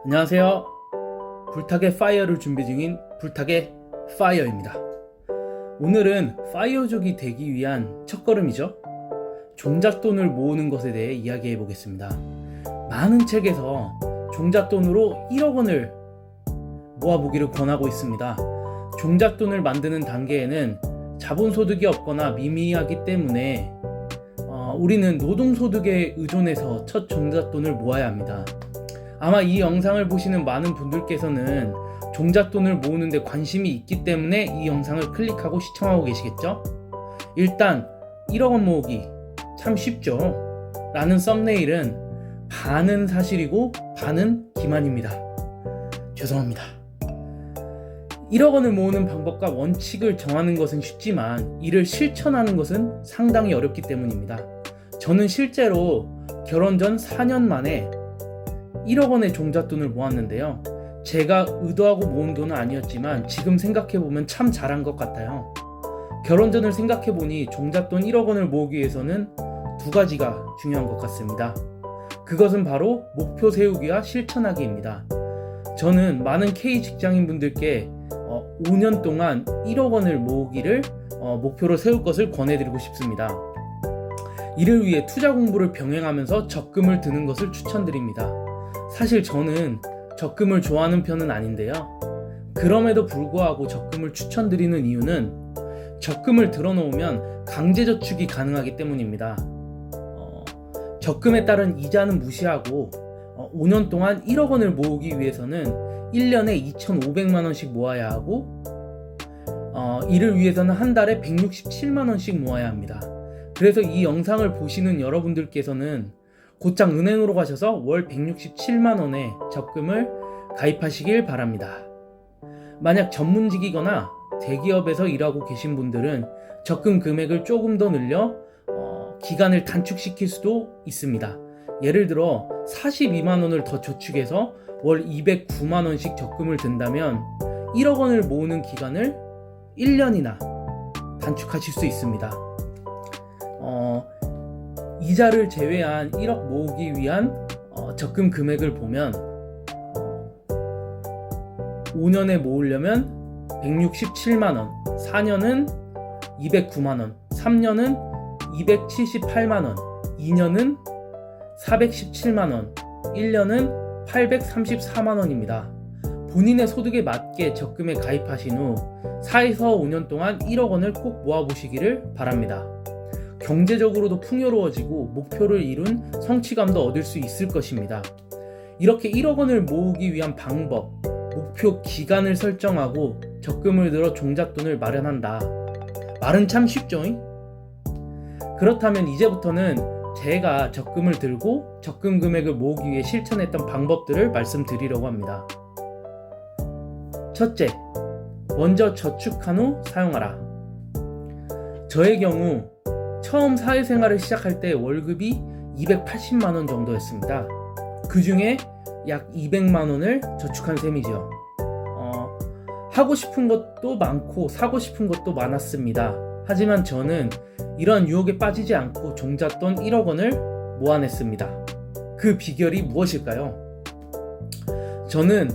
안녕하세요. 불닭의 파이어를 준비 중인 불닭의 파이어입니다. 오늘은 파이어족이 되기 위한 첫걸음이죠. 종잣돈을 모으는 것에 대해 이야기해 보겠습니다. 많은 책에서 종잣돈으로 1억 원을 모아보기를 권하고 있습니다. 종잣돈을 만드는 단계에는 자본소득이 없거나 미미하기 때문에 우리는 노동소득에 의존해서 첫 종잣돈을 모아야 합니다. 아마 이 영상을 보시는 많은 분들께서는 종잣돈을 모으는데 관심이 있기 때문에 이 영상을 클릭하고 시청하고 계시겠죠? 일단 1억 원 모으기 참 쉽죠? 라는 썸네일은 반은 사실이고 반은 기만입니다. 죄송합니다. 1억 원을 모으는 방법과 원칙을 정하는 것은 쉽지만 이를 실천하는 것은 상당히 어렵기 때문입니다. 저는 실제로 결혼 전 4년 만에 1억 원의 종잣돈을 모았는데요. 제가 의도하고 모은 돈은 아니었지만 지금 생각해보면 참 잘한 것 같아요. 결혼 전을 생각해보니 종잣돈 1억 원을 모으기 위해서는 두 가지가 중요한 것 같습니다. 그것은 바로 목표 세우기와 실천하기입니다. 저는 많은 K 직장인분들께 5년 동안 1억 원을 모으기를 목표로 세울 것을 권해드리고 싶습니다. 이를 위해 투자 공부를 병행하면서 적금을 드는 것을 추천드립니다. 사실 저는 적금을 좋아하는 편은 아닌데요. 그럼에도 불구하고 적금을 추천드리는 이유는 적금을 들어놓으면 강제저축이 가능하기 때문입니다. 적금에 따른 이자는 무시하고 5년 동안 1억 원을 모으기 위해서는 1년에 2,500만 원씩 모아야 하고 이를 위해서는 한 달에 167만 원씩 모아야 합니다. 그래서 이 영상을 보시는 여러분들께서는 곧장 은행으로 가셔서 월 167만 원의 적금을 가입하시길 바랍니다. 만약 전문직이거나 대기업에서 일하고 계신 분들은 적금 금액을 조금 더 늘려 기간을 단축시킬 수도 있습니다. 예를 들어 42만 원을 더 저축해서 월 209만 원씩 적금을 든다면 1억 원을 모으는 기간을 1년이나 단축하실 수 있습니다. 이자를 제외한 1억 모으기 위한 적금 금액을 보면 5년에 모으려면 167만원, 4년은 209만원, 3년은 278만원, 2년은 417만원, 1년은 834만원입니다. 본인의 소득에 맞게 적금에 가입하신 후 4에서 5년 동안 1억 원을 꼭 모아보시기를 바랍니다. 경제적으로도 풍요로워지고 목표를 이룬 성취감도 얻을 수 있을 것입니다. 이렇게 1억 원을 모으기 위한 방법, 목표 기간을 설정하고 적금을 들어 종잣돈을 마련한다. 말은 참 쉽죠? 그렇다면 이제부터는 제가 적금을 들고 적금 금액을 모으기 위해 실천했던 방법들을 말씀드리려고 합니다. 첫째, 먼저 저축한 후 사용하라. 저의 경우 처음 사회생활을 시작할 때 월급이 280만 원 정도였습니다. 그 중에 약 200만 원을 저축한 셈이죠. 하고 싶은 것도 많고 사고 싶은 것도 많았습니다. 하지만 저는 이러한 유혹에 빠지지 않고 종잣돈 1억 원을 모아냈습니다. 그 비결이 무엇일까요? 저는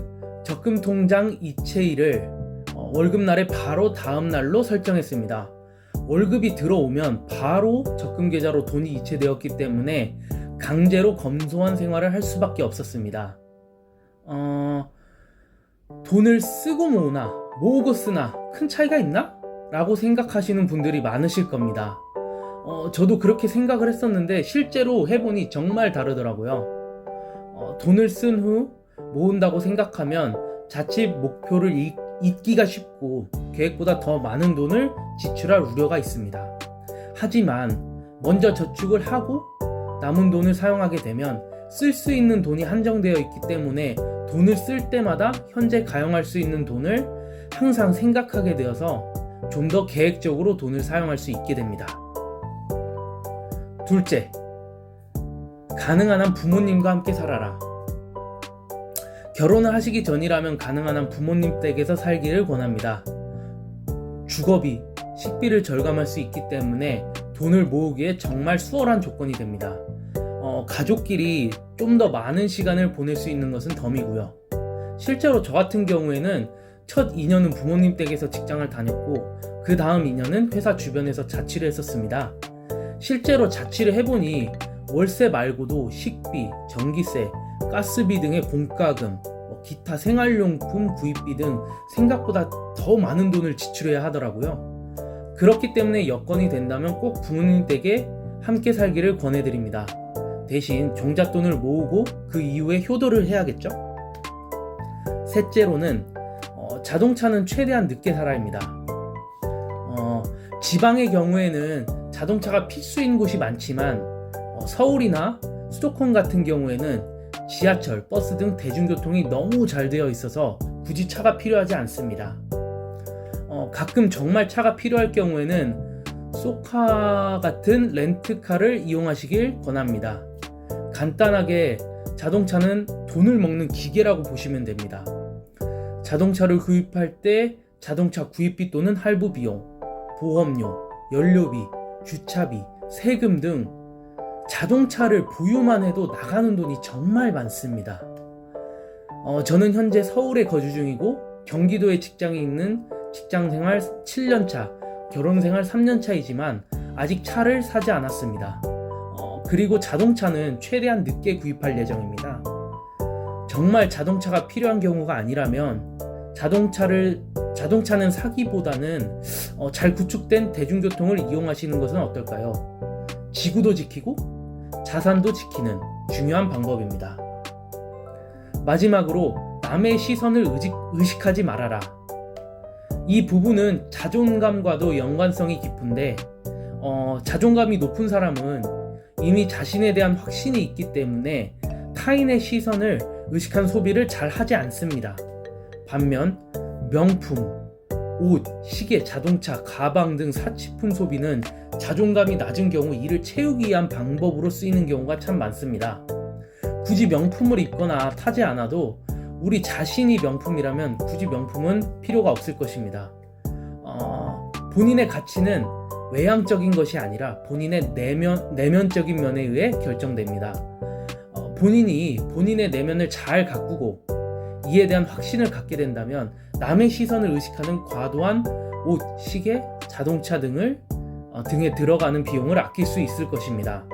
적금 통장 이체일을 월급날의 바로 다음 날로 설정했습니다. 월급이 들어오면 바로 적금 계좌로 돈이 이체되었기 때문에 강제로 검소한 생활을 할 수밖에 없었습니다. 돈을 쓰고 모으나 모으고 쓰나 큰 차이가 있나? 라고 생각하시는 분들이 많으실 겁니다. 저도 그렇게 생각을 했었는데 실제로 해보니 정말 다르더라고요. 돈을 쓴 후 모은다고 생각하면 자칫 목표를 잊기가 쉽고 계획보다 더 많은 돈을 지출할 우려가 있습니다. 하지만 먼저 저축을 하고 남은 돈을 사용하게 되면 쓸 수 있는 돈이 한정되어 있기 때문에 돈을 쓸 때마다 현재 가용할 수 있는 돈을 항상 생각하게 되어서 좀 더 계획적으로 돈을 사용할 수 있게 됩니다. 둘째, 가능한 한 부모님과 함께 살아라. 결혼을 하시기 전이라면 가능한 한 부모님 댁에서 살기를 권합니다. 주거비, 식비를 절감할 수 있기 때문에 돈을 모으기에 정말 수월한 조건이 됩니다. 가족끼리 좀 더 많은 시간을 보낼 수 있는 것은 덤이고요. 실제로 저 같은 경우에는 첫 2년은 부모님 댁에서 직장을 다녔고 그 다음 2년은 회사 주변에서 자취를 했었습니다. 실제로 자취를 해보니 월세 말고도 식비, 전기세, 가스비 등의 공과금, 기타 생활용품 구입비 등 생각보다 더 많은 돈을 지출해야 하더라고요. 그렇기 때문에 여건이 된다면 꼭 부모님 댁에 함께 살기를 권해드립니다. 대신 종잣돈을 모으고 그 이후에 효도를 해야겠죠? 셋째로는 자동차는 최대한 늦게 사라입니다. 지방의 경우에는 자동차가 필수인 곳이 많지만 서울이나 수도권 같은 경우에는 지하철, 버스 등 대중교통이 너무 잘 되어 있어서 굳이 차가 필요하지 않습니다. 가끔 정말 차가 필요할 경우에는 쏘카 같은 렌트카를 이용하시길 권합니다. 간단하게 자동차는 돈을 먹는 기계라고 보시면 됩니다. 자동차를 구입할 때 자동차 구입비 또는 할부 비용, 보험료, 연료비, 주차비, 세금 등 자동차를 보유만 해도 나가는 돈이 정말 많습니다. 저는 현재 서울에 거주 중이고 경기도에 직장이 있는 직장생활 7년차, 결혼생활 3년차이지만 아직 차를 사지 않았습니다. 그리고 자동차는 최대한 늦게 구입할 예정입니다. 정말 자동차가 필요한 경우가 아니라면 자동차는 사기보다는 잘 구축된 대중교통을 이용하시는 것은 어떨까요? 지구도 지키고 자산도 지키는 중요한 방법입니다. 마지막으로 남의 시선을 의식하지 말아라. 이 부분은 자존감과도 연관성이 깊은데 자존감이 높은 사람은 이미 자신에 대한 확신이 있기 때문에 타인의 시선을 의식한 소비를 잘 하지 않습니다. 반면 명품, 옷, 시계, 자동차, 가방 등 사치품 소비는 자존감이 낮은 경우 이를 채우기 위한 방법으로 쓰이는 경우가 참 많습니다. 굳이 명품을 입거나 타지 않아도 우리 자신이 명품이라면 굳이 명품은 필요가 없을 것입니다. 본인의 가치는 외향적인 것이 아니라 본인의 내면적인 면에 의해 결정됩니다. 본인이 본인의 내면을 잘 가꾸고 이에 대한 확신을 갖게 된다면 남의 시선을 의식하는 과도한 옷, 시계, 자동차 등에 들어가는 비용을 아낄 수 있을 것입니다.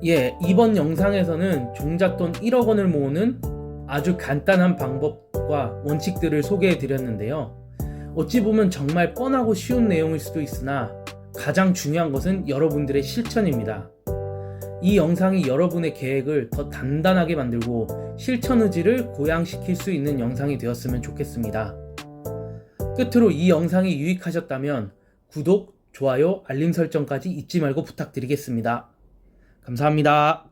이번 영상에서는 종잣돈 1억 원을 모으는 아주 간단한 방법과 원칙들을 소개해 드렸는데요. 어찌 보면 정말 뻔하고 쉬운 내용일 수도 있으나 가장 중요한 것은 여러분들의 실천입니다. 이 영상이 여러분의 계획을 더 단단하게 만들고 실천 의지를 고양시킬 수 있는 영상이 되었으면 좋겠습니다. 끝으로 이 영상이 유익하셨다면 구독, 좋아요, 알림 설정까지 잊지 말고 부탁드리겠습니다. 감사합니다.